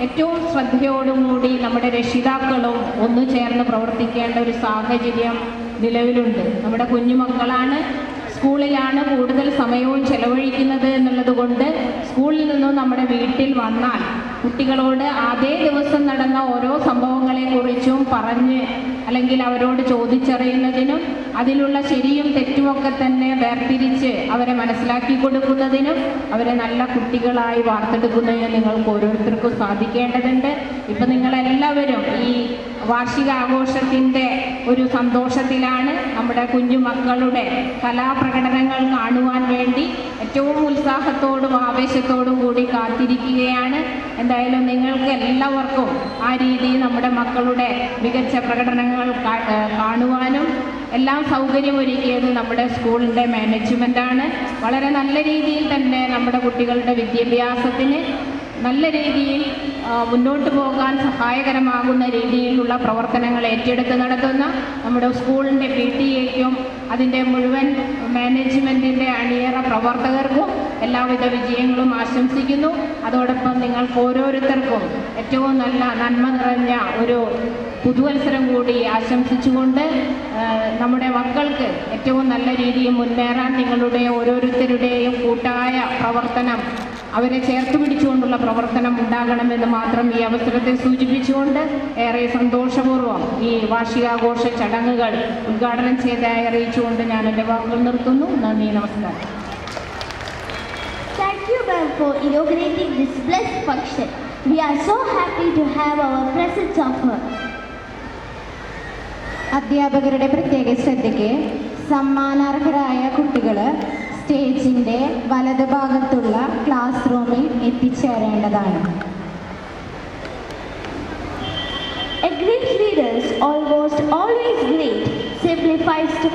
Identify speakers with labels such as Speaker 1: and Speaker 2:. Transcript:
Speaker 1: ഏറ്റവും ശ്രദ്ധയോടുകൂടി നമ്മുടെ രക്ഷിതാക്കളും ഒന്നു ചേർന്ന് പ്രവർത്തിക്കേണ്ട ഒരു സാഹചര്യം നിലവിലുണ്ട്. നമ്മുടെ കുഞ്ഞുമക്കളാണ്, സ്കൂളിലാണ് കൂടുതൽ സമയവും ചെലവഴിക്കുന്നത് എന്നുള്ളത് കൊണ്ട് സ്കൂളിൽ നിന്നും നമ്മുടെ വീട്ടിൽ വന്നാൽ കുട്ടികളോട് അതേ ദിവസം നടന്ന ഓരോ സംഭവങ്ങളെക്കുറിച്ചും പറഞ്ഞ് അല്ലെങ്കിൽ അവരോട് ചോദിച്ചറിയുന്നതിനും അതിലുള്ള ശരിയും തെറ്റുമൊക്കെ തന്നെ വേർതിരിച്ച് അവരെ മനസ്സിലാക്കി കൊടുക്കുന്നതിനും അവരെ നല്ല കുട്ടികളായി വാർത്തെടുക്കുന്നതിനും നിങ്ങൾക്ക് ഓരോരുത്തർക്കും സാധിക്കേണ്ടതുണ്ട്. ഇപ്പം നിങ്ങളെല്ലാവരും ഈ വാർഷികാഘോഷത്തിൻ്റെ ഒരു സന്തോഷത്തിലാണ്. നമ്മുടെ കുഞ്ഞുമക്കളുടെ കലാപ്രകടനങ്ങൾ കാണുവാൻ വേണ്ടി ഏറ്റവും ഉത്സാഹത്തോടും ആവേശത്തോടും കൂടി കാത്തിരിക്കുകയാണ്. എന്തായാലും നിങ്ങൾക്ക് എല്ലാവർക്കും ആ രീതിയിൽ നമ്മുടെ മക്കളുടെ മികച്ച പ്രകടനങ്ങൾ കാണുവാനും എല്ലാം സൗകര്യമൊരുക്കിയത് നമ്മുടെ സ്കൂളിൻ്റെ മാനേജ്മെൻറ്റാണ്. വളരെ നല്ല രീതിയിൽ തന്നെ നമ്മുടെ കുട്ടികളുടെ വിദ്യാഭ്യാസത്തിന് നല്ല രീതിയിൽ മുന്നോട്ട് പോകാൻ സഹായകരമാകുന്ന രീതിയിലുള്ള പ്രവർത്തനങ്ങൾ ഏറ്റെടുത്ത് നടത്തുന്ന നമ്മുടെ സ്കൂളിൻ്റെ PTA-ക്കും അതിൻ്റെ മുഴുവൻ മാനേജ്മെൻറ്റിൻ്റെ അണിയറ പ്രവർത്തകർക്കും എല്ലാവിധ വിജയങ്ങളും ആശംസിക്കുന്നു. അതോടൊപ്പം നിങ്ങൾക്ക് ഓരോരുത്തർക്കും ഏറ്റവും നല്ല നന്മ നിറഞ്ഞ ഒരു പുതുവത്സരം കൂടി ആശംസിച്ചുകൊണ്ട് നമ്മുടെ മക്കൾക്ക് ഏറ്റവും നല്ല രീതിയിൽ മുന്നേറാൻ നിങ്ങളുടെ ഓരോരുത്തരുടെയും കൂട്ടായ പ്രവർത്തനം, അവരെ ചേർത്ത് പിടിച്ചുകൊണ്ടുള്ള പ്രവർത്തനം ഉണ്ടാകണമെന്ന് മാത്രം ഈ അവസരത്തെ സൂചിപ്പിച്ചുകൊണ്ട് ഏറെ സന്തോഷപൂർവ്വം ഈ വാർഷികാഘോഷ ചടങ്ങുകൾ ഉദ്ഘാടനം ചെയ്തതായി അറിയിച്ചുകൊണ്ട് ഞാൻ എൻ്റെ വാക്കുകൾ നിർത്തുന്നു. നന്ദി, നമസ്കാരം.
Speaker 2: Thank you, ma'am, for inaugurating this blessed function. We are so happy to have our presence of her.
Speaker 3: അധ്യാപകരുടെ പ്രത്യേക ശ്രദ്ധയ്ക്ക് സമ്മാനാർഹരായ കുട്ടികൾ സ്റ്റേജിൻ്റെ വലതുഭാഗത്തുള്ള ക്ലാസ് റൂമിൽ എത്തിച്ചേരേണ്ടതാണ്.
Speaker 2: A great leader, almost always great, simplifies to